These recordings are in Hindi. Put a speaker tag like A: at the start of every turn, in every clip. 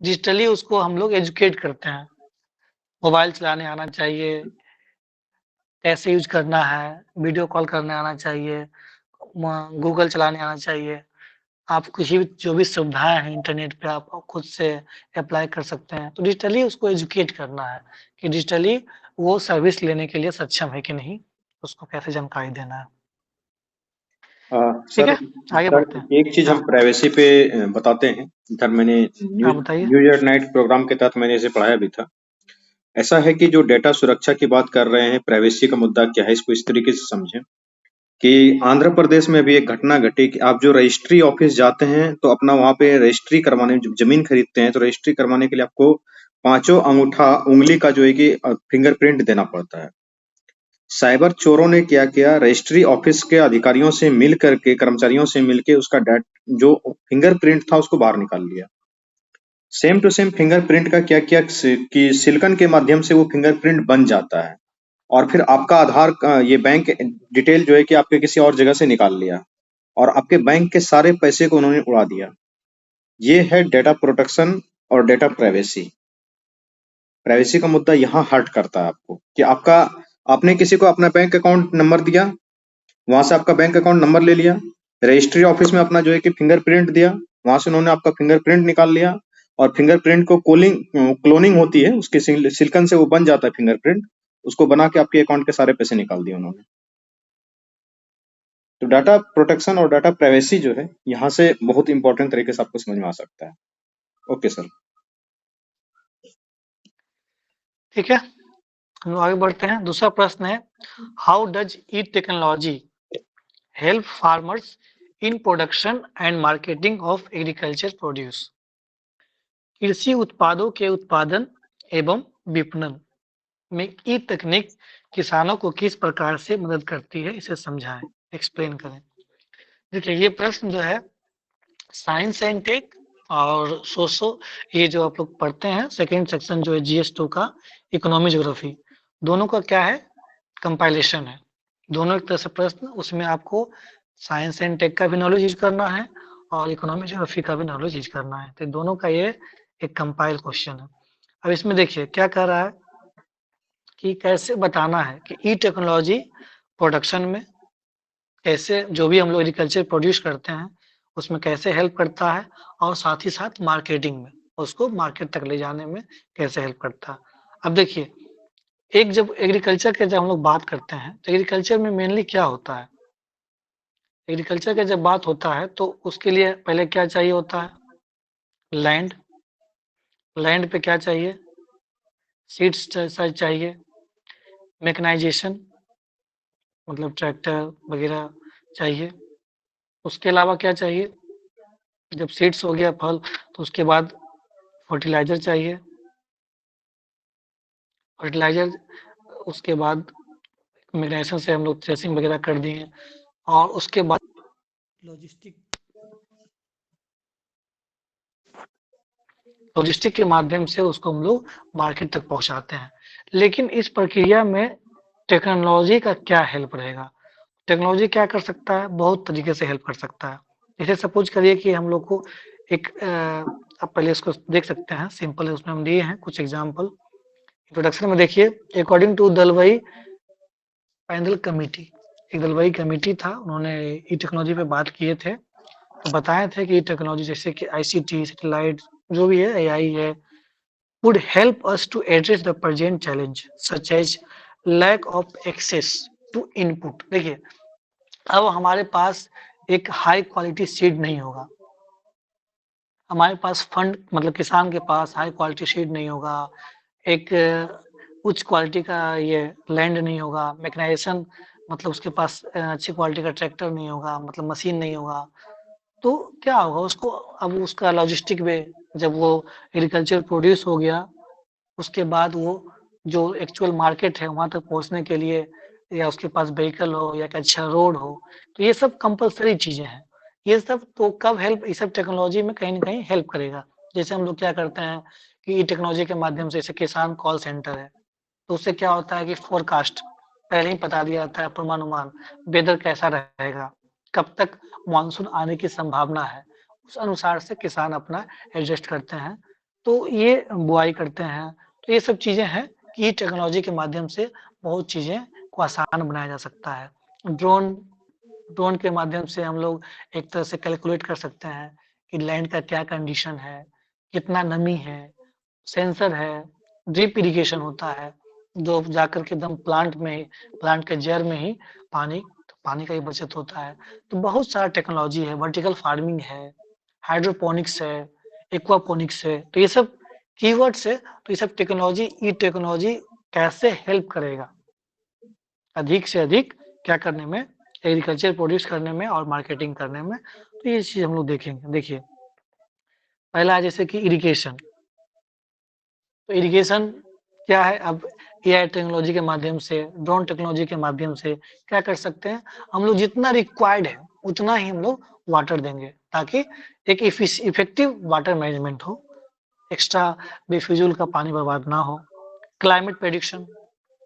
A: डिजिटली उसको हम लोग एजुकेट करते हैं। मोबाइल चलाने आना चाहिए, कैसे यूज़ करना है, वीडियो कॉल करने आना चाहिए, गूगल चलाने आना चाहिए। आप किसी भी जो भी सुविधाएँ हैं इंटरनेट पे आप खुद से अप्लाई कर सकते हैं। तो डिजिटली उसको एजुकेट करना है कि डिजिटली वो सर्विस लेने के लिए सक्षम है कि नहीं, उसको कैसे जानकारी देना है। ठीक
B: सर
A: है, आगे
B: सर
A: बढ़ते हैं।
B: एक चीज हम
A: हाँ,
B: प्राइवेसी पे बताते हैं। सर मैंने
A: हाँ बताइए।
B: न्यूज एट नाइट प्रोग्राम के तहत मैंने इसे पढ़ाया भी था। ऐसा है कि जो डेटा सुरक्षा की बात कर रहे हैं, प्राइवेसी का मुद्दा क्या है, इसको इस तरीके से समझें कि आंध्र प्रदेश में अभी एक घटना घटी कि आप जो रजिस्ट्री ऑफिस जाते हैं तो अपना वहां पे रजिस्ट्री करवाने, जब जमीन खरीदते हैं तो रजिस्ट्री करवाने के लिए आपको पांचों अंगूठा उंगली का जो है कि फिंगरप्रिंट देना पड़ता है। साइबर चोरों ने क्या किया, रजिस्ट्री ऑफिस के अधिकारियों से मिल करके, कर्मचारियों से मिलके उसका जो फिंगरप्रिंट था उसको बाहर निकाल लिया। सेम टू सेम फिंगरप्रिंट का क्या किया कि सिलिकॉन के माध्यम से वो फिंगरप्रिंट बन जाता है और फिर आपका आधार ये बैंक डिटेल जो है कि आपके किसी और जगह से निकाल लिया और आपके बैंक के सारे पैसे को उन्होंने उड़ा दिया। ये है डेटा प्रोटेक्शन और डेटा प्राइवेसी। प्राइवेसी का मुद्दा यहाँ हर्ट करता है आपको कि आपने किसी को अपना बैंक अकाउंट नंबर दिया, वहां से आपका बैंक अकाउंट नंबर ले लिया, रजिस्ट्री ऑफिस में अपना जो है कि फिंगरप्रिंट दिया, वहां से उन्होंने आपका फिंगरप्रिंट निकाल लिया और फिंगरप्रिंट को क्लोनिंग होती है उसके सिलिकन से वो बन जाता है फिंगरप्रिंट, उसको बना के आपके अकाउंट के सारे पैसे निकाल दिए उन्होंने। तो डाटा प्रोटेक्शन और डाटा प्राइवेसी जो है यहाँ से बहुत इंपॉर्टेंट तरीके से आपको समझ में आ सकता है। Okay sir.
A: ठीक है, हम लोग आगे बढ़ते हैं। दूसरा प्रश्न है, how does E technology help farmers in production and marketing of agriculture produce? कृषि उत्पादों के उत्पादन एवं विपणन में ई तकनीक किसानों को किस प्रकार से मदद करती है, इसे समझाएं, एक्सप्लेन करें। देखिए ये प्रश्न जो है साइंस एंड टेक और सोशो, ये जो आप लोग पढ़ते हैं सेकेंड सेक्शन जो है GS2 का, इकोनॉमी ज्योग्राफी, दोनों का क्या है, कंपाइलेशन है। दोनों एक तरह से प्रश्न, उसमें आपको साइंस एंड टेक का भी नॉलेज यूज करना है और इकोनॉमी ज्योग्राफी का भी नॉलेज यूज करना है। तो दोनों का ये एक कंपाइल क्वेश्चन है। अब इसमें देखिए क्या कह रहा है कि कैसे बताना है कि ई टेक्नोलॉजी प्रोडक्शन में कैसे, जो भी हम लोग एग्रीकल्चर प्रोड्यूस करते हैं उसमें कैसे हेल्प करता है, और साथ ही साथ मार्केटिंग में उसको मार्केट तक ले जाने में कैसे हेल्प करता है। अब देखिए एक जब एग्रीकल्चर के जब हम लोग बात करते हैं तो एग्रीकल्चर में मेनली क्या होता है, एग्रीकल्चर का जब बात होता है तो उसके लिए पहले क्या चाहिए होता है, लैंड। लैंड पे क्या चाहिए, सीड्स चाहिए, मैकेनाइजेशन मतलब ट्रैक्टर वगैरह चाहिए। उसके अलावा क्या चाहिए, जब सीड्स हो गया फल तो उसके बाद फर्टिलाइजर चाहिए। फर्टिलाइजर उसके बाद मैकेनाइजेशन से हम लोग थ्रेसिंग वगैरह कर दिए और उसके बाद लॉजिस्टिक, लॉजिस्टिक के माध्यम से उसको हम लोग मार्केट तक पहुंचाते हैं। लेकिन इस प्रक्रिया में टेक्नोलॉजी का क्या हेल्प रहेगा, टेक्नोलॉजी क्या कर सकता है, बहुत तरीके से हेल्प कर सकता है। जैसे सपोज करिए कि हम लोग को एक आप पहले इसको देख सकते हैं, सिंपल है, उसमें हम लिए हैं कुछ एग्जांपल। इंट्रोडक्शन में देखिए, according to Dalwai panel committee, एक दलवई कमेटी था, उन्होंने ई टेक्नोलॉजी पे बात किए थे, तो बताए थे कि टेक्नोलॉजी जैसे कि ICT, सैटेलाइट, जो भी है AI है, would help us to address the present challenge such as lack of access to input। देखिए अब हमारे पास एक हाई क्वालिटी सीड नहीं होगा, हमारे पास फंड मतलब किसान के पास हाई क्वालिटी सीड नहीं होगा, एक उच्च क्वालिटी का ये लैंड नहीं होगा, मैकेनाइजेशन मतलब उसके पास अच्छी क्वालिटी का ट्रैक्टर नहीं होगा, मतलब मशीन नहीं होगा। तो क्या होगा उसको, अब उसका लॉजिस्टिक वे, जब वो एग्रीकल्चर प्रोड्यूस हो गया उसके बाद वो जो एक्चुअल मार्केट है वहां तक पहुंचने के लिए, या उसके पास व्हीकल हो या एक अच्छा रोड हो, तो ये सब कंपलसरी चीजें हैं। ये सब तो कब हेल्प, ये सब टेक्नोलॉजी में कहीं ना कहीं हेल्प करेगा। जैसे हम लोग क्या करते हैं कि टेक्नोलॉजी के माध्यम से, जैसे किसान कॉल सेंटर है, तो उससे क्या होता है कि फोरकास्ट पहले ही बता दिया जाता है, पूर्वानुमान, वेदर कैसा रहेगा, कब तक मानसून आने की संभावना है, उस अनुसार से किसान अपना एडजस्ट करते हैं। तो ये बुआई करते हैं। तो ये सब चीज़ें हैं कि टेक्नोलॉजी के माध्यम से बहुत चीज़ें को आसान बनाया जा सकता है। ड्रोन ड्रोन के माध्यम से हम लोग एक तरह से कैलकुलेट कर सकते हैं कि लैंड का क्या कंडीशन है, कितना नमी है, सेंसर है, ड्रिप इरिगेशन होता है, जो जाकर के एकदम प्लांट के जड़ में ही पानी का ही बचत होता है। तो बहुत सारा टेक्नोलॉजी है, वर्टिकल फार्मिंग है, हाइड्रोपोनिक्स है, एक्वापोनिक्स है। तो ये सब कीवर्ड्स है, तो ये सब ई टेक्नोलॉजी कैसे हेल्प करेगा अधिक से अधिक क्या करने में, एग्रीकल्चर प्रोड्यूस करने में और मार्केटिंग करने में। तो ये चीज़ हम लोग देखेंगे। देखिए, पहला जैसे कि इरिगेशन। तो इरिगेशन क्या है? अब एआई टेक्नोलॉजी के माध्यम से, ड्रोन टेक्नोलॉजी के माध्यम से क्या कर सकते हैं, हम लोग जितना रिक्वायर्ड है उतना ही हम लोग वाटर देंगे, ताकि एक इफेक्टिव वाटर मैनेजमेंट हो, एक्स्ट्रा बेफिजूल का पानी बर्बाद ना हो। क्लाइमेट प्रेडिक्शन,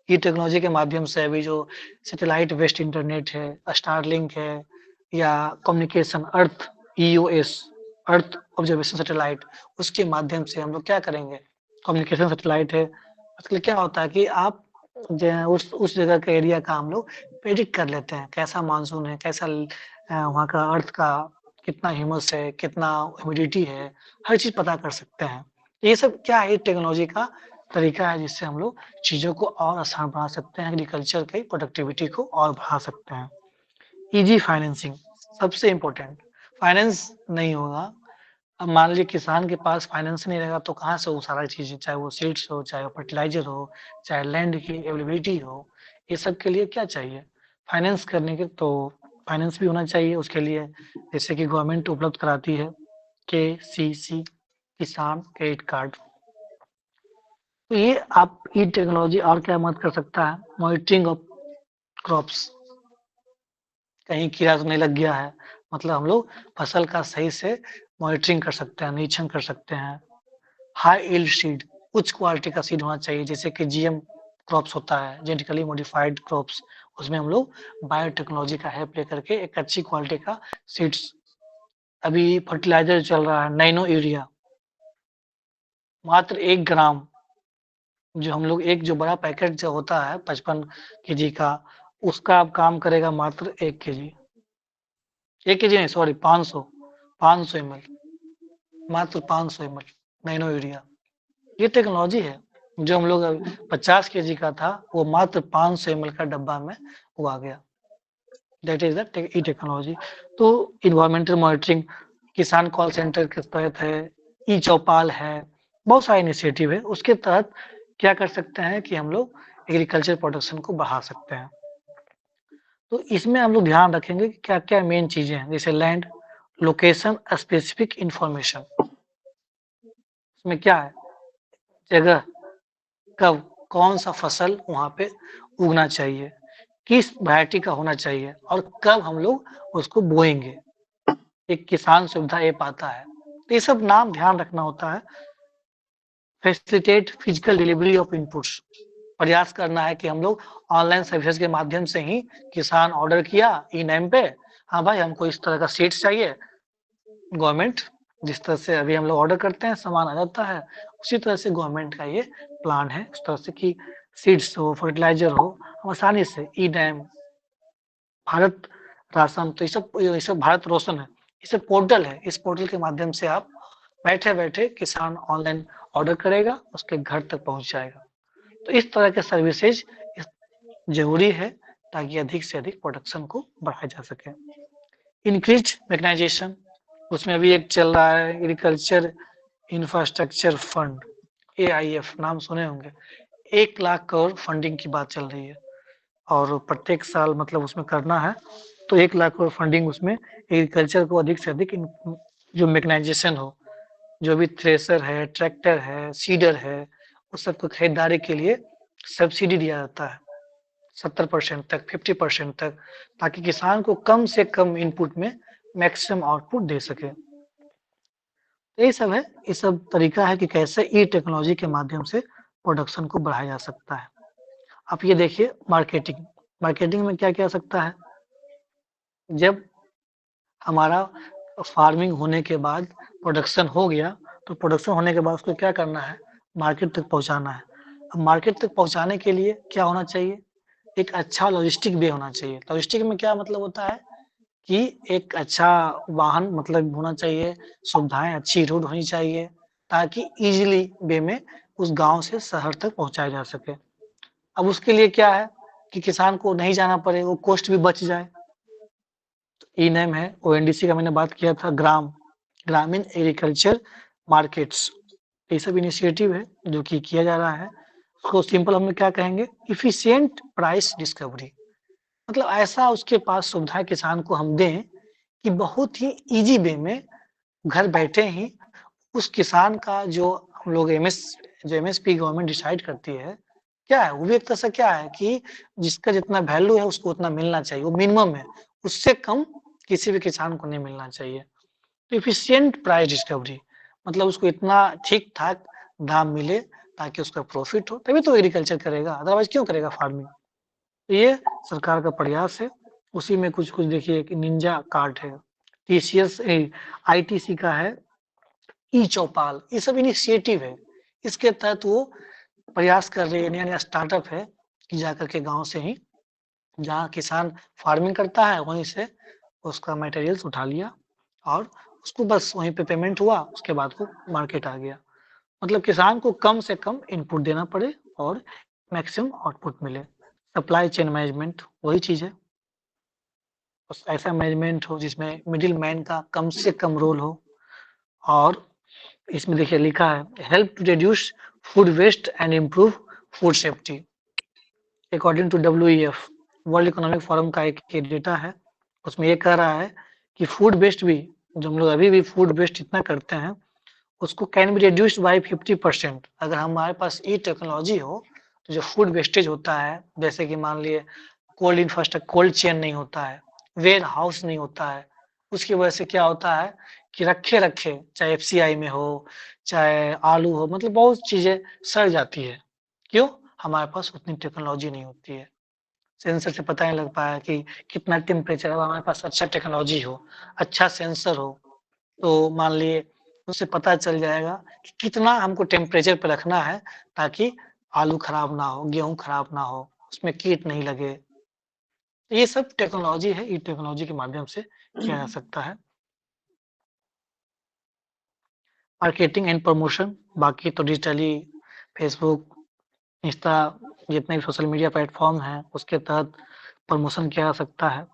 A: ये टेक्नोलॉजी के माध्यम से अभी जो सैटेलाइट बेस्ड इंटरनेट है, स्टारलिंक है, या कम्युनिकेशन अर्थ, ईओएस, अर्थ ऑब्जर्वेशन सैटेलाइट, उसके माध्यम से हम लोग क्या करेंगे, कम्युनिकेशन सैटेलाइट है, उसके लिए क्या होता है कि आप उस जगह का एरिया का हम लोग प्रेडिक्ट कर लेते हैं, कैसा मानसून है, कैसा वहाँ का अर्थ का कितना ह्यूमस है, कितना ह्यूमिडिटी है, हर चीज पता कर सकते हैं। ये सब क्या है, टेक्नोलॉजी का तरीका है जिससे हम लोग चीज़ों को और आसान बना सकते हैं, एग्रीकल्चर की प्रोडक्टिविटी को और बढ़ा सकते हैं। ईजी फाइनेंसिंग सबसे इम्पोर्टेंट, फाइनेंस नहीं होगा, अब मान लीजिए किसान के पास फाइनेंस नहीं रहेगा तो कहाँ से वो सारा चीज़ें, चाहे वो सीड्स हो, चाहे वो फर्टिलाइजर हो, चाहे लैंड की अवेलेबिलिटी हो, ये सब के लिए क्या चाहिए, फाइनेंस करने के। तो फाइनेंस भी होना चाहिए उसके लिए, जैसे कि गवर्नमेंट उपलब्ध कराती है केसीसी, किसान क्रेडिट कार्ड। तो ये आप ई टेक्नोलॉजी और क्या मदद कर सकता है, मॉनिटरिंग ऑफ क्रॉप्स, कहीं कीड़ा तो नहीं लग गया है, मतलब हम लोग फसल का सही से मॉनिटरिंग कर सकते हैं, निरीक्षण कर सकते हैं। हाई यील्ड सीड, उच्च क्वालिटी का सीड होना चाहिए, जैसे कि जीएम क्रॉप्स होता है, जेनेटिकली मॉडिफाइड क्रॉप्स, उसमें हम लोग बायोटेक्नोलॉजी का हेल्प लेकर के एक अच्छी क्वालिटी का सीड्स। अभी फर्टिलाइजर चल रहा है नैनो यूरिया, मात्र 1 ग्राम, जो हम लोग एक जो बड़ा पैकेट जो होता है 55 केजी का, उसका अब काम करेगा मात्र 1 केजी, 1 केजी नहीं, सॉरी, 500 एमएल, मात्र 500 एमएल नैनो यूरिया। ये टेक्नोलॉजी है, जो हम लोग 50 केजी का था वो मात्र 500 एमएल का डब्बा में वो आ गया। That is the E technology. तो इन्वायरमेंटल मॉनिटरिंग, किसान कॉल सेंटर के तहत है, ई चौपाल है, बहुत सारे इनिशिएटिव है, उसके तहत क्या कर सकते हैं कि हम लोग एग्रीकल्चर प्रोडक्शन को बढ़ा सकते हैं। तो इसमें हम लोग ध्यान रखेंगे कि क्या-क्या मेन चीजें हैं, जैसे लैंड, लोकेशन, स्पेसिफिक इंफॉर्मेशन। इसमें क्या है, जगह, कब, कौन सा फसल वहाँ पे उगना चाहिए, किस वैरायटी का होना चाहिए और कब हम लोग उसको बोएंगे। एक किसान सुविधा ऐप आता है, तो ये सब नाम ध्यान रखना होता है। Facilitate physical delivery of inputs, प्रयास करना है कि हम लोग ऑनलाइन सर्विसेज के माध्यम से ही, किसान ऑर्डर किया ई नेम पे, हाँ भाई हमको इस तरह का सीड्स चाहिए, गवर्नमेंट जिस तरह से अभी हम लोग ऑर्डर करते हैं सामान आ जाता है, उसी तरह से गवर्नमेंट का ये प्लान है, उस तरह से कि सीड्स हो, फर्टिलाइजर हो, हम आसानी से ई नैम, भारत राशन, तो ये सब भारत रोशन है, ये सब पोर्टल है, इस पोर्टल के माध्यम से आप बैठे-बैठे किसान ऑनलाइन ऑर्डर करेगा, उसके घर तक पहुँच जाएगा। तो इस तरह के सर्विसेज ज़रूरी है, ताकि अधिक से अधिक प्रोडक्शन को बढ़ाया जा सके। इंक्रीज मैकेनाइजेशन, उसमें अभी एक चल रहा है एग्रीकल्चर इंफ्रास्ट्रक्चर फंड, एआईएफ नाम सुने होंगे, 1 लाख करोड़ फंडिंग की बात चल रही है और प्रत्येक साल मतलब उसमें करना है, तो 1 लाख करोड़ फंडिंग उसमें एग्रीकल्चर को अधिक से अधिक जो मैकेनाइजेशन हो, जो भी थ्रेसर है, ट्रैक्टर है, सीडर है, उस सबको खरीदारी के लिए सब्सिडी दिया जाता है 70% तक, 50% तक, ताकि किसान को कम से कम इनपुट में मैक्सिमम आउटपुट दे सके। ये सब है, ये सब तरीका है कि कैसे ई टेक्नोलॉजी के माध्यम से प्रोडक्शन को बढ़ाया जा सकता है। आप ये देखिए मार्केटिंग, मार्केटिंग में क्या-क्या सकता है, जब हमारा फार्मिंग होने के बाद प्रोडक्शन हो गया, तो प्रोडक्शन होने के बाद उसको क्या करना है, मार्केट तक पहुँचाना है। अब मार्केट तक पहुँचाने के लिए क्या होना चाहिए, एक अच्छा लॉजिस्टिक वे होना चाहिए। लॉजिस्टिक में क्या मतलब होता है कि एक अच्छा वाहन मतलब होना चाहिए, सुविधाएँ अच्छी रोड होनी चाहिए, ताकि ईज़िली वे में उस गाँव से शहर तक पहुँचाया जा सके। अब उसके लिए क्या है कि किसान को नहीं जाना पड़े, वो कॉस्ट भी बच जाए। ई-नैम है, ओएनडीसी का मैंने बात किया था, ग्रामीण एग्रीकल्चर मार्केट्स, ये सब इनिशिएटिव है जो कि किया जा रहा है। उसको सिंपल हम लोग क्या कहेंगे, एफिशिएंट प्राइस डिस्कवरी, मतलब ऐसा उसके पास सुविधाएँ किसान को हम दें कि बहुत ही ईज़ी वे में घर बैठे ही उस किसान का जो हम लोग जो एमएसपी गवर्नमेंट डिसाइड करती है, क्या है? वो भी एक तरह से क्या है कि जिसका जितना वैल्यू है उसको उतना मिलना चाहिए, वो मिनिमम है, उससे कम किसी भी किसान को नहीं मिलना चाहिए। तो एफिशिएंट प्राइस डिस्कवरी मतलब उसको इतना ठीक-ठाक दाम मिले ताकि उसका प्रॉफिट हो, तभी तो एग्रीकल्चर करेगा, अदरवाइज़ क्यों करेगा फार्मिंग? तो ये सरकार का प्रयास है, उसी में कुछ-कुछ देखिए कि निंजा कार्ट है, टीसीएस आईटीसी का है, ई-चौपाल, ये सब इनिशिएटिव है। इसके तहत वो प्रयास कर रही है, नया-नया स्टार्टअप है कि जाकर के गाँव से ही जहाँ किसान फार्मिंग करता है, वहीं से उसका मटेरियल्स उठा लिया और उसको बस वहीं पे पेमेंट हुआ, उसके बाद वो मार्केट आ गया। मतलब किसान को कम से कम इनपुट देना पड़े और मैक्सिमम आउटपुट मिले। सप्लाई चेन मैनेजमेंट वही चीज़ है। बस ऐसा मैनेजमेंट हो जिसमें मिडल मैन का कम से कम रोल हो और इसमें देखिए लिखा है help to reduce food waste and improve food safety. According to WEF world economic forum का एक ये डेटा है, उसमें ये कह रहा है कि फूड वेस्ट भी जो हम लोग अभी भी फूड वेस्ट इतना करते हैं, उसको कैन बी रिड्यूस्ड बाय 50%। अगर हमारे पास ये टेक्नोलॉजी हो, तो जो फूड वेस्टेज होता है, जैसे कि मान लिए कोल्ड चेन नहीं होता है, वेयर हाउस नहीं होता है, उसकी वजह से क्या होता है कि रखे-रखे, चाहे एफसीआई में हो, चाहे आलू हो, मतलब बहुत चीज़ें सड़ जाती है। क्यों? हमारे पास उतनी टेक्नोलॉजी नहीं होती है। सेंसर से पता नहीं लग पाया कि कितना टेम्परेचर है, हमारे पास अच्छा टेक्नोलॉजी हो, अच्छा सेंसर हो, तो मान लिए उससे पता चल जाएगा कि कितना हमको टेम्परेचर पे रखना है ताकि आलू खराब ना हो, गेहूँ खराब ना हो, उसमें कीट नहीं लगे। तो ये सब टेक्नोलॉजी है, ये टेक्नोलॉजी के माध्यम से किया जा सकता है। मार्केटिंग एंड प्रमोशन बाकी तो डिजिटली फेसबुक, इंस्टा जितने भी सोशल मीडिया प्लेटफ़ॉर्म हैं, उसके तहत प्रमोशन किया जा सकता है।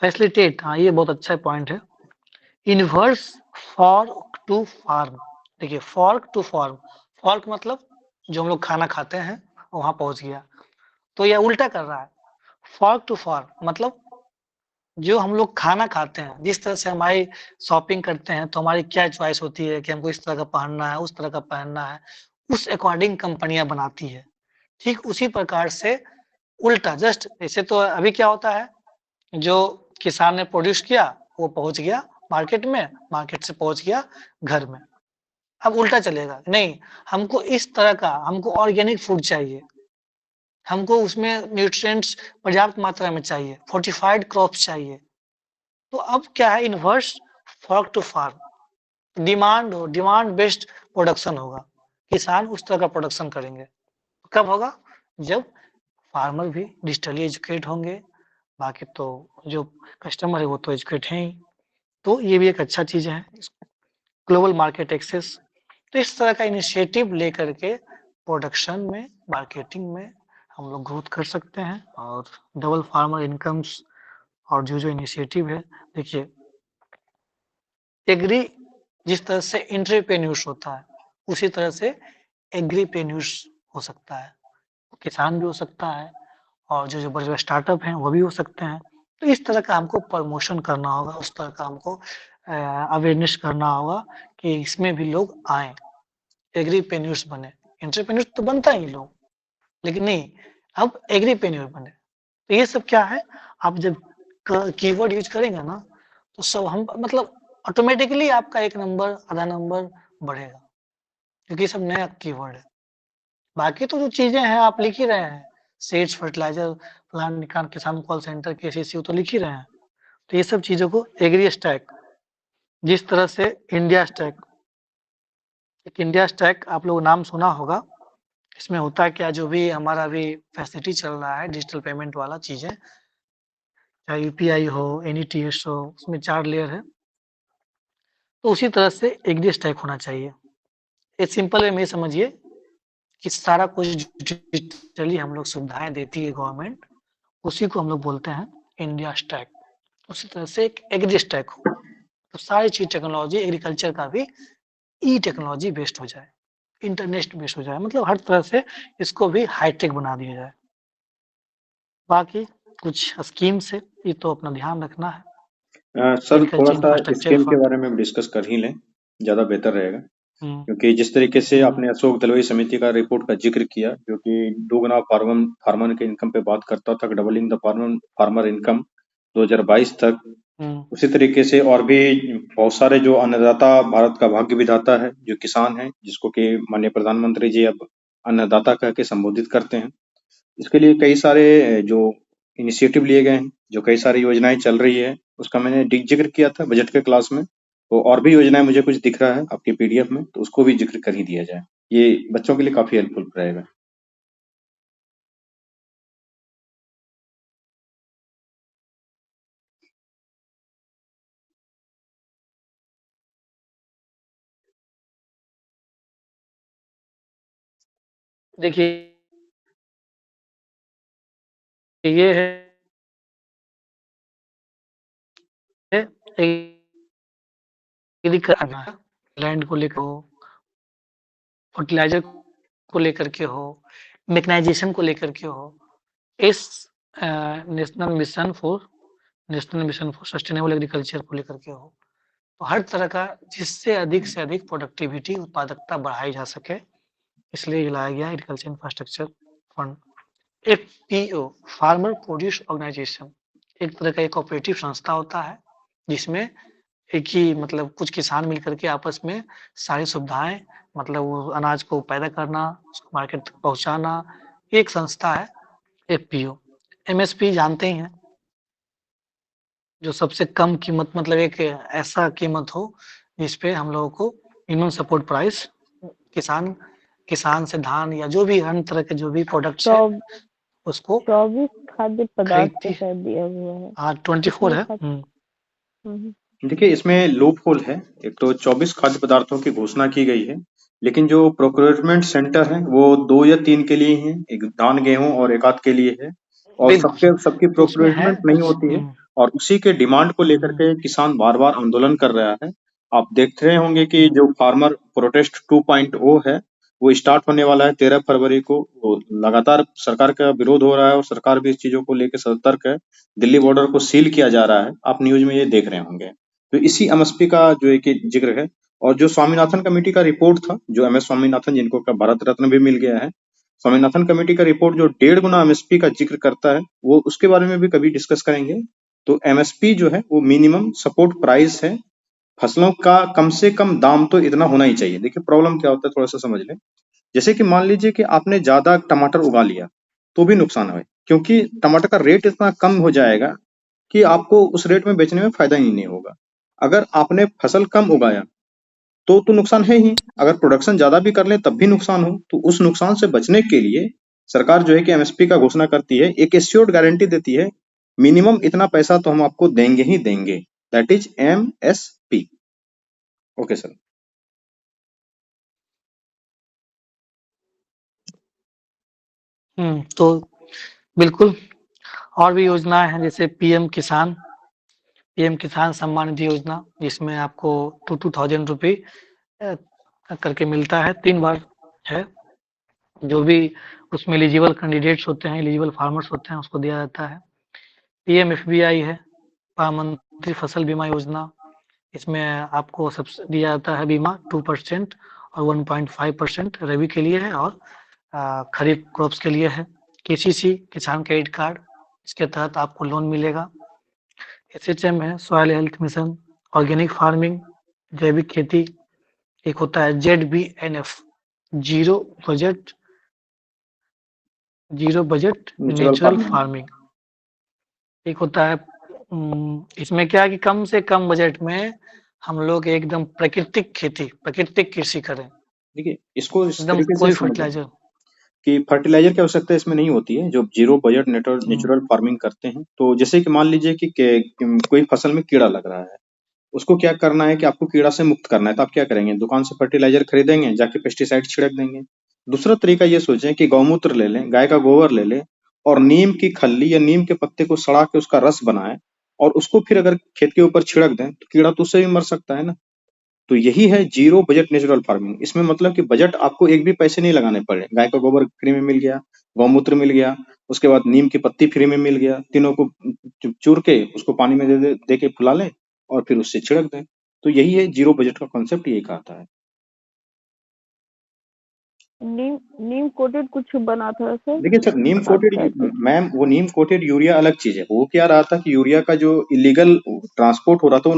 A: फैसिलिटेट हाँ, ये बहुत अच्छा पॉइंट है। इन्वर्स फॉर्क टू फार्म देखिए फॉर्क टू फार्म, फॉर्क मतलब जो हम लोग खाना खाते हैं, वहाँ पहुँच गया। तो ये उल्टा कर रहा है, फॉर्क टू फार्म मतलब जो हम लोग खाना खाते हैं, जिस तरह से हमारी शॉपिंग करते हैं, तो हमारी क्या चॉइस होती है कि हमको इस तरह का पहनना है, उस तरह का पहनना है, उस अकॉर्डिंग कंपनियाँ बनाती है। ठीक उसी प्रकार से उल्टा जस्ट ऐसे तो अभी क्या होता है, जो किसान ने प्रोड्यूस किया, वो पहुँच गया मार्केट में, मार्केट से पहुँच गया घर में। अब उल्टा चलेगा, नहीं, हमको इस तरह का हमको ऑर्गेनिक फूड चाहिए, हमको उसमें न्यूट्रिएंट्स पर्याप्त मात्रा में चाहिए, फोर्टिफाइड क्रॉप्स चाहिए। तो अब क्या है inverse fork to farm, demand based production होगा। किसान उस तरह का प्रोडक्शन करेंगे। कब होगा? जब फार्मर भी डिजिटली एजुकेट होंगे, बाकी तो जो कस्टमर है वो तो एजुकेट हैं ही। तो ये भी एक अच्छा चीज़ है। ग्लोबल मार्केट एक्सेस, तो इस तरह का इनिशिएटिव लेकर के प्रोडक्शन में, मार्केटिंग में हम लोग ग्रोथ कर सकते हैं और डबल फार्मर इनकम्स और जो-जो इनिशिएटिव है, देखिए एग्री जिस तरह से एंटरप्रेन्योर्स होता है, उसी तरह से एग्रीप्रेन्योर्स हो सकता है। किसान भी हो सकता है और जो-जो बड़े-बड़े स्टार्टअप हैं, वो भी हो सकते हैं। तो इस तरह का हमको प्रमोशन करना होगा, उस तरह का हमको अवेयरनेस करना होगा कि इसमें भी लोग आएँ, एग्रीप्रेन्योर्स बने। एंटरप्रेन्योर्स तो बनता ही लोग, लेकिन नहीं, अब एग्रीप्रेन्योर बने। तो ये सब क्या है, आप जब क कीवर्ड यूज़ करेंगे ना, तो सब हम मतलब ऑटोमैटिकली आपका 1 नंबर, आधा नंबर बढ़ेगा, क्योंकि ये सब नया कीवर्ड है। बाकी तो जो चीज़ें हैं आप लिख ही रहे हैं, सीड्स, फर्टिलाइज़र, प्लांट निकान, किसान कॉल सेंटर, केसीसी वो तो लिख ही रहे हैं। तो ये सब चीज़ों को एग्री स्टैक जिस तरह से इंडिया स्टैक एक इंडिया स्टैक आप लोग नाम सुना होगा। इसमें होता क्या, जो भी हमारा अभी फैसिलिटी चल रहा है डिजिटल पेमेंट वाला चीजें, चाहे यूपीआई हो, एनईटीएस हो, उसमें 4 लेयर है। तो उसी तरह से एग्री स्टैक होना चाहिए। एक सिंपल वे में समझिए कि सारा कुछ डिजिटली हम लोग सुविधाएं देती है गवर्नमेंट, उसी को हम लोग बोलते हैं इंडिया स्टैक। उसी तरह से एक एग्री स्टैक हो, तो सारी चीज टेक्नोलॉजी एग्रीकल्चर का भी ई टेक्नोलॉजी बेस्ड हो जाए, इंटरनेट बेस्ड हो जाए, मतलब हर तरह से इसको भी हाईटेक बना दिया जाए। बाकी कुछ स्कीम्स है, ये तो अपना ध्यान रखना है।
B: सर थोड़ा
A: एग्रीकल्चर
B: सा
A: इंफ्रास्ट्रक्चर
B: स्कीम के
A: फंड।
B: बारे में डिस्कस कर ही लें, ज़्यादा बेहतर रहेगा।
A: हम्म,
B: क्योंकि जिस तरीके से
A: हम्म,
B: आपने अशोक दलवाई समिति का रिपोर्ट का जिक्र किया, जो कि दुगना फार्मर के इनकम पे बात करता था, डबलिंग द फार्मर इनकम 2022 तक।
A: हम्म,
B: उसी तरीके से और भी बहुत सारे जो अन्नदाता, भारत का भाग्य विधाता है, जो किसान है, जिसको कि माननीय प्रधानमंत्री जी अब अन्नदाता कह के संबोधित करते हैं। इसके लिए कई सारे जो इनिशिएटिव लिए गए हैं, जो कई सारी योजनाएं चल रही है, उसका मैंने जिक्र किया था बजट के क्लास में। तो और भी योजनाएं मुझे कुछ दिख रहा है आपके पीडीएफ में, तो उसको भी जिक्र कर ही दिया जाए। ये बच्चों के लिए काफी हेल्पफुल रहेगा।
A: देखिए ये है लैंड को लेकर हो, फर्टिलाइजर को लेकर के हो, मैकेनाइजेशन को लेकर के हो, इस national mission for sustainable agriculture को लेकर के हो, तो हर तरह का जिससे अधिक से अधिक प्रोडक्टिविटी उत्पादकता बढ़ाई जा सके, इसलिए ये लाया गया agriculture infrastructure fund. FPO, farmer produce organisation, एक तरह का एक कोऑपरेटिव संस्था होता है, जिसमें एक ही मतलब कुछ किसान मिलकर के आपस में सारी सुविधाएं, मतलब वो अनाज को पैदा करना, उसको मार्केट तक पहुंचाना, एक संस्था है एफपीओ। एमएसपी जानते ही हैं, जो सबसे कम कीमत, मतलब एक ऐसा कीमत हो जिसपे हम लोगों को मिनिमम सपोर्ट प्राइस, किसान किसान से धान या जो भी अन्य तरह के जो भी प्रोडक्ट्स है उसको
C: 24 खाद्य पदार्थ पे
A: खरीदती।
C: शायद दिया हुआ है।
A: हाँ 24
C: कितने
A: है।
C: खाद्य? हम्म,
B: देखिए, इसमें लूप होल है। एक तो 24 खाद्य पदार्थों की घोषणा की गई है, लेकिन जो प्रोक्योरमेंट सेंटर है वो 2 या 3 के लिए ही है, एक धान गेहूं और एक आध के लिए है, और
A: बिल्कुल,
B: सबकी
A: उसमें है
B: प्रोक्योरमेंट नहीं
A: कुछ।
B: होती है। और उसी के डिमांड को लेकर
A: हम्म,
B: के किसान बार बार आंदोलन कर रहा है। आप देख रहे होंगे कि
A: हम्म,
B: जो फार्मर प्रोटेस्ट 2.0 है, वो स्टार्ट होने वाला है 13 फरवरी को। वो लगातार सरकार का विरोध हो रहा है और सरकार भी इस चीजों को लेकर सतर्क है। दिल्ली बॉर्डर को सील किया जा रहा है, आप न्यूज में ये देख रहे होंगे। तो इसी एमएसपी का जो एक जिक्र है। और जो स्वामीनाथन कमेटी का रिपोर्ट था, जो एमएस स्वामीनाथन, जिनको का भारत रत्न भी मिल गया है, स्वामीनाथन कमेटी का रिपोर्ट जो 1.5 गुना एमएसपी का जिक्र करता है, वो उसके बारे में भी कभी डिस्कस करेंगे। तो एमएसपी जो है वो मिनिमम सपोर्ट प्राइस है। फसलों का कम से कम दाम तो इतना होना ही चाहिए। देखिए प्रॉब्लम क्या होता है, थोड़ा सा समझ लें। जैसे कि मान लीजिए कि आपने ज्यादा टमाटर उगा लिया, तो भी नुकसान है, क्योंकि टमाटर का रेट इतना कम हो जाएगा कि आपको उस रेट में बेचने में फायदा ही नहीं होगा। अगर आपने फसल कम उगाया तो नुकसान है ही। अगर प्रोडक्शन ज्यादा भी कर लें तब भी नुकसान हो, तो उस नुकसान से बचने के लिए सरकार जो है कि एमएसपी का घोषणा करती है, एक एश्योर्ड गारंटी देती है, मिनिमम इतना पैसा तो हम आपको देंगे ही देंगे। That is MSP. Okay sir.
A: तो बिल्कुल। और भी योजनाएं हैं, जैसे पीएम किसान सम्मान निधि योजना, जिसमें आपको 2,000 रुपये करके मिलता है, 3 बार है। जो भी उसमें एलिजिबल कैंडिडेट्स होते हैं, एलिजिबल फार्मर्स होते हैं, उसको दिया जाता है। पीएमएफबीआई है, प्रधानमंत्री फसल बीमा योजना, इसमें आपको सबसे दिया जाता है बीमा 2% और 1.5% रबी के लिए है, और खरीफ क्रॉप्स के लिए है। केसीसी, किसान क्रेडिट कार्ड, इसके तहत आपको लोन मिलेगा। एसएचएम है, soil health mission, organic farming, जैविक खेती। एक होता है ZBNF, zero budget zero budget
B: natural
A: natural
B: farming.
A: Farming. एक होता है इसमें क्या है कि कम से कम बजट में हम लोग एकदम प्राकृतिक खेती, प्राकृतिक कृषि करें।
B: देखिए, इसको इस
A: एकदम
B: तरीके से
A: कोई
B: समझें
A: फर्टिलाइजर।
B: कि फर्टिलाइज़र की आवश्यकता इसमें नहीं होती है, जो ज़ीरो बजट
A: हम्म
B: नेचुरल फार्मिंग करते हैं। तो जैसे कि मान लीजिए कि कोई फसल में कीड़ा लग रहा है, उसको क्या करना है कि आपको कीड़ा से मुक्त करना है, तो आप क्या करेंगे? दुकान से फर्टिलाइज़र खरीदेंगे, जाके पेस्टिसाइड छिड़क देंगे। दूसरा तरीका ये सोचें कि गौमूत्र ले लें, गाय का गोबर ले लें और नीम की खल्ली या नीम के पत्ते को सड़ा के उसका रस बनाएँ और उसको फिर अगर खेत के ऊपर छिड़क दें, तो कीड़ा तो उससे भी मर सकता है ना। तो यही है ज़ीरो बजट नेचुरल फार्मिंग। इसमें मतलब कि बजट आपको एक भी पैसे नहीं लगाने पड़े। गाय का गोबर फ्री में मिल गया, गौमूत्र मिल गया, उसके बाद नीम की पत्ती फ्री में मिल गया। तीनों को चूर के उसको पानी में दे के फुला लें और फिर उससे छिड़क दें। तो यही है ज़ीरो बजट का कॉन्सेप्ट, यही कहता है।
C: नीम नीम कोटेड कुछ बना था सर,
B: देखिए सर, नीम
C: बता
B: कोटेड
C: कैसे?
B: मैम, वो नीम कोटेड यूरिया अलग चीज़ है। वो क्या रहा था कि यूरिया का जो इलीगल ट्रांसपोर्ट हो रहा था, वो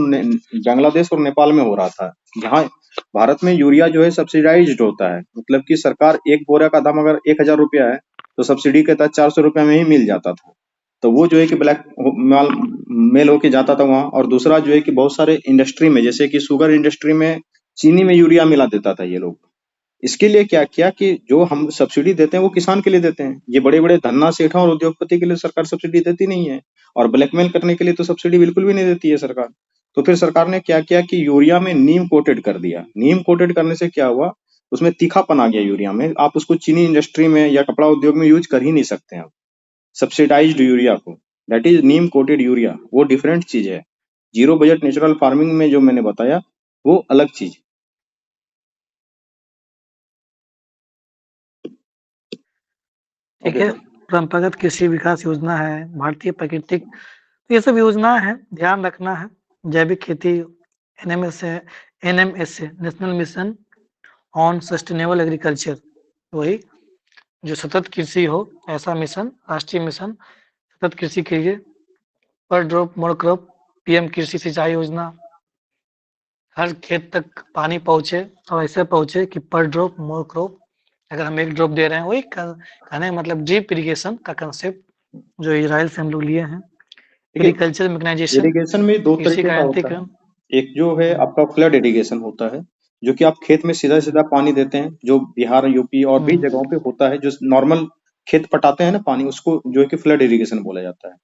B: बांग्लादेश और नेपाल में हो रहा था। यहाँ भारत में यूरिया जो है सब्सिडाइज्ड होता है, मतलब कि सरकार एक बोरा का दाम अगर 1000 रुपया है, तो सब्सिडी के तहत 400 रुपया में ही मिल जाता था। तो वो जो है कि ब्लैक माल मेल होके जाता था वहाँ। और दूसरा जो है कि बहुत सारे इंडस्ट्री में, जैसे कि शुगर इंडस्ट्री में चीनी में यूरिया मिला देता था ये लोग। इसके लिए क्या किया कि जो हम सब्सिडी देते हैं वो किसान के लिए देते हैं। ये बड़े-बड़े धन्ना सेठों और उद्योगपति के लिए सरकार सब्सिडी देती नहीं है, और ब्लैकमेल करने के लिए तो सब्सिडी बिल्कुल भी नहीं देती है सरकार। तो फिर सरकार ने क्या किया कि यूरिया में नीम कोटेड कर दिया। नीम कोटेड करने से क्या हुआ, उसमें तीखापन आ गया यूरिया में। आप उसको चीनी इंडस्ट्री में या कपड़ा उद्योग में यूज कर ही नहीं सकते हैं आप, सब्सिडाइज्ड यूरिया को। That is Neem coated urea, वो डिफरेंट चीज है। जीरो बजट नेचुरल फार्मिंग में जो मैंने बताया वो अलग चीज।
A: ठीक
B: ओके
A: है।
B: सर।
A: परंपरागत कृषि विकास योजना है, भारतीय प्राकृतिक, तो ये सब योजना है, ध्यान रखना है। जैविक खेती एनएमएस है, एनएमएस है, national mission on sustainable agriculture, वही जो सतत कृषि हो, ऐसा मिशन, राष्ट्रीय मिशन सतत कृषि के लिए। पर ड्रॉप मोर क्रॉप, पीएम कृषि सिंचाई योजना, हर खेत तक पानी पहुंचे और ऐसे पहुंचे कि पर ड्रॉप मोर क्रॉप। अगर हम एक ड्रॉप दे रहे हैं, वही कहने का मतलब ड्रिप इरिगेशन का कंसेप्ट जो इजराइल से हम लोग लिए हैं।
B: देखिए,
A: एग्रीकल्चर मैकेनाइजेशन,
B: इरिगेशन में दो
A: कृषि
B: तरीके
A: का
B: का होता है।
A: यांत्रिकरण।
B: एक जो है
A: हम्म,
B: आपका फ्लड इरिगेशन होता है, जो कि आप खेत में सीधा सीधा पानी देते हैं, जो बिहार, यूपी और भी
A: हम्म,
B: जगहों पे होता है। जो नॉर्मल खेत पटाते हैं ना पानी, उसको जो है कि फ्लड इरिगेशन बोला जाता है।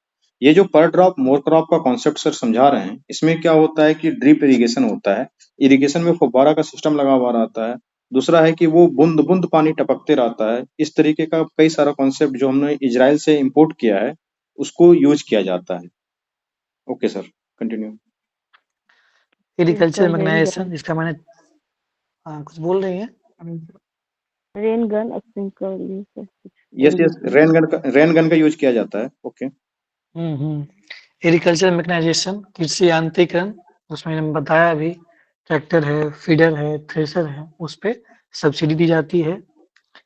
B: ये जो पर ड्रॉप मोर क्रॉप का कॉन्सेप्ट सर समझा रहे हैं, इसमें क्या होता है कि ड्रिप इरिगेशन होता है। इरिगेशन में फुब्बारा का सिस्टम लगा हुआ रहता है। दूसरा है कि वो बूंद बूंद पानी टपकते रहता है। इस तरीके का कई सारा कॉन्सेप्ट जो हमने इजराइल से इम्पोर्ट किया है, उसको यूज किया जाता है। Okay sir, continue.
A: Agriculture
C: sprinkle rain gun,
A: mechanisation, जिसका मैंने, हाँ कुछ बोल रही है।
C: रेन गन स्प्रिंकल, ये सब कुछ
B: yes yes,
C: irrigation.
B: Rain gun का यूज किया जाता है। ओके।
A: एग्रीकल्चर मैकेनाइजेशन, कृषि यांत्रिकरण, उसमें मैंने बताया अभी, ट्रैक्टर है, फीडर है, थ्रेसर है, उस पे सब्सिडी दी जाती है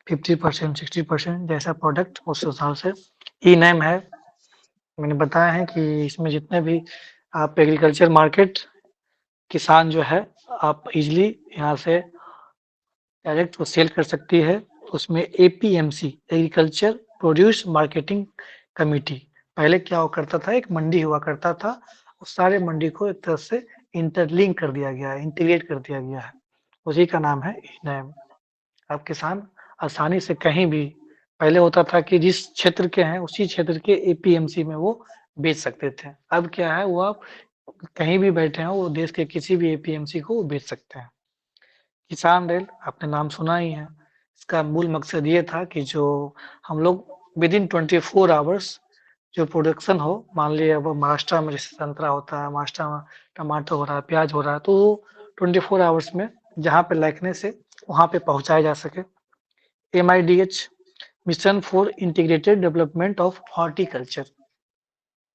A: 50%, 60% जैसा प्रोडक्ट उस हिसाब से। ई नैम है, मैंने बताया है कि इसमें जितने भी आप एग्रीकल्चर मार्केट, किसान जो है आप इजीली यहाँ से डायरेक्ट वो सेल कर सकती है। उसमें APMC, agriculture produce marketing committee, पहले क्या हुआ करता था, एक मंडी हुआ करता था, उस सारे मंडी को एक तरह से इंटरलिंक कर दिया गया है, इंटीग्रेट कर दिया गया है, उसी का नाम है नैम। अब किसान आसानी से कहीं भी, पहले होता था कि जिस क्षेत्र के हैं उसी क्षेत्र के एपीएमसी में वो बेच सकते थे, अब क्या है, वो आप कहीं भी बैठे हैं, वो देश के किसी भी एपीएमसी को वो बेच सकते हैं। किसान रेल आपने नाम सुना ही है, इसका मूल मकसद ये था कि जो हम लोग विद इन 24 आवर्स जो प्रोडक्शन हो, मान लीजिए अब महाराष्ट्र में जैसे संतरा होता है, महाराष्ट्र में टमाटर हो रहा है, प्याज हो रहा है, तो 24 आवर्स में जहाँ पे लिखने से वहाँ पे पहुँचाया जा सके। MIDH, mission for integrated development of horticulture,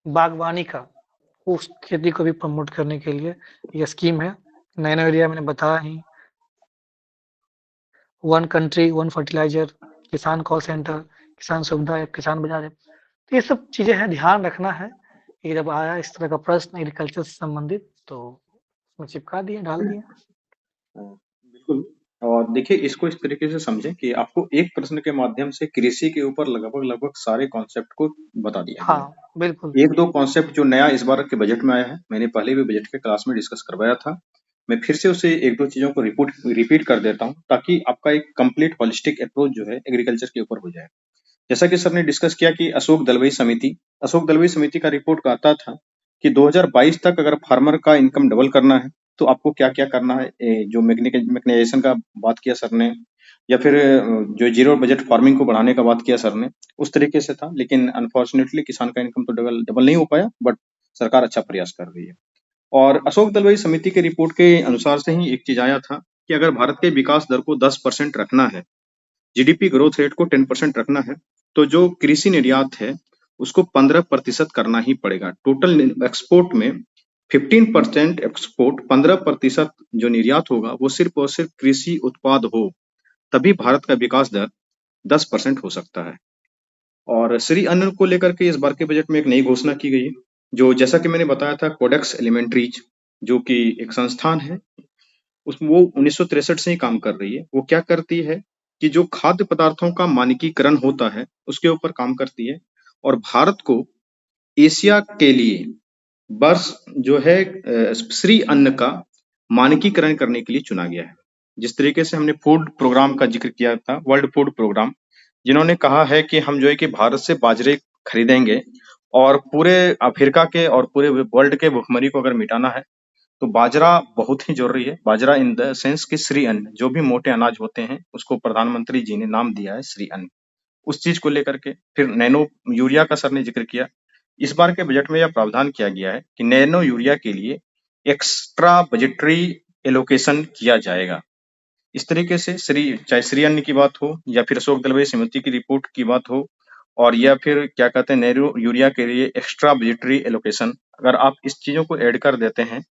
A: बागवानी का, उस खेती को भी प्रमोट करने के लिए ये स्कीम है। नैनो एरिया मैंने बताया ही, वन कंट्री वन फर्टिलाइजर, किसान कॉल सेंटर, किसान सुविधा ऐप, किसान बाजार ऐप, तो ये सब चीजें हैं, ध्यान रखना है कि जब आया इस तरह का प्रश्न एग्रीकल्चर से संबंधित, तो उसमें चिपका दिए, डाल दिए।
B: बिल्कुल। और देखिए, इसको इस तरीके से समझें कि आपको एक प्रश्न के माध्यम से कृषि के ऊपर लगभग लगभग सारे कॉन्सेप्ट को बता दिया गया।
A: हाँ बिल्कुल।
B: एक दो कॉन्सेप्ट जो नया इस बार के बजट में आया है, मैंने पहले भी बजट के क्लास में डिस्कस करवाया था। मैं फिर से उसे एक दो चीजों को रिपीट कर देता हूँ ताकि आपका एक कंप्लीट होलिस्टिक अप्रोच जो है एग्रीकल्चर के ऊपर हो जाए। जैसा कि सर ने डिस्कस किया कि अशोक दलवई समिति का रिपोर्ट कहता था कि 2022 तक अगर फार्मर का इनकम डबल करना है तो आपको क्या क्या करना है। जो मैकेनाइजेशन का बात किया सर ने, या फिर जो जीरो बजट फार्मिंग को बढ़ाने का बात किया सर ने, उस तरीके से था। लेकिन अनफॉर्चुनेटली किसान का इनकम तो डबल नहीं हो पाया, बट सरकार अच्छा प्रयास कर रही है। और अशोक दलवई समिति के रिपोर्ट के अनुसार से ही एक चीज आया था कि अगर भारत के विकास दर को 10% रखना है, जीडीपी ग्रोथ रेट को 10% रखना है, तो जो कृषि निर्यात है उसको 15% करना ही पड़ेगा। टोटल एक्सपोर्ट में 15% एक्सपोर्ट, 15% जो निर्यात होगा वो सिर्फ और सिर्फ कृषि उत्पाद हो, तभी भारत का विकास दर 10% हो सकता है। और श्री अन्न को लेकर के इस बार के बजट में एक नई घोषणा की गई है, जो जैसा कि मैंने बताया था कोडेक्स एलिमेंट्रीज, जो कि एक संस्थान है, वो 1963 से ही काम कर रही है। वो क्या करती है कि जो खाद्य पदार्थों का मानकीकरण होता है उसके ऊपर काम करती है, और भारत को एशिया के लिए वर्ष जो है श्री अन्न का मानकीकरण करने के लिए चुना गया है। जिस तरीके से हमने फूड प्रोग्राम का जिक्र किया था, वर्ल्ड फूड प्रोग्राम, जिन्होंने कहा है कि हम जो है कि भारत से बाजरे खरीदेंगे और पूरे अफ्रीका के और पूरे वर्ल्ड के भुखमरी को अगर मिटाना है तो बाजरा बहुत ही जरूरी है। बाजरा इन द सेंस कि श्री अन्न, जो भी मोटे अनाज होते हैं उसको प्रधानमंत्री जी ने नाम दिया है श्री अन्न, उस चीज को लेकर के। फिर नैनो यूरिया का सर ने जिक्र किया। इस बार के बजट में यह प्रावधान किया गया है कि नैनो यूरिया के लिए एक्स्ट्रा बजटरी एलोकेशन किया जाएगा। इस तरीके से चाहे श्री अन्न की बात हो या फिर अशोक दलवई समिति की रिपोर्ट की बात हो, और या फिर क्या कहते हैं नैनो यूरिया के लिए एक्स्ट्रा बजटरी एलोकेशन, अगर आप इस चीजों को ऐड कर देते हैं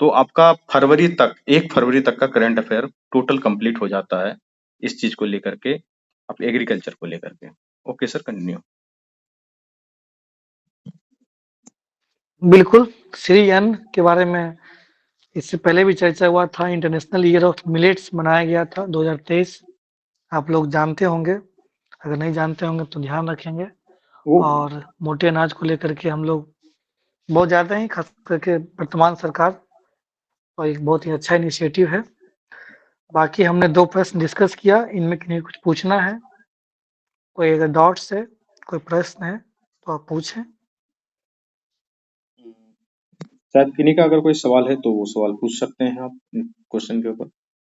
B: तो आपका 1 फरवरी तक का करंट अफेयर टोटल कंप्लीट हो जाता है इस चीज को लेकर के, आप एग्रीकल्चर को लेकर के। Okay sir, continue.
A: बिल्कुल, श्री अन्न के बारे में इससे पहले भी चर्चा हुआ था। इंटरनेशनल ईयर ऑफ मिलेट्स मनाया गया था 2023, आप लोग जानते होंगे, अगर नहीं जानते होंगे तो ध्यान रखेंगे।
B: वो
A: और मोटे अनाज को लेकर के हम लोग बहुत ज़्यादा ही, खास करके वर्तमान सरकार, और एक बहुत ही अच्छा इनिशिएटिव है। बाकी हमने 2 प्रश्न डिस्कस किया, इनमें किन्हीं कुछ पूछना है, कोई अगर डाउट्स है, कोई प्रश्न है तो आप पूछें।
B: शायद किन्हीं का अगर कोई सवाल है तो वो सवाल पूछ सकते हैं आप क्वेश्चन के ऊपर।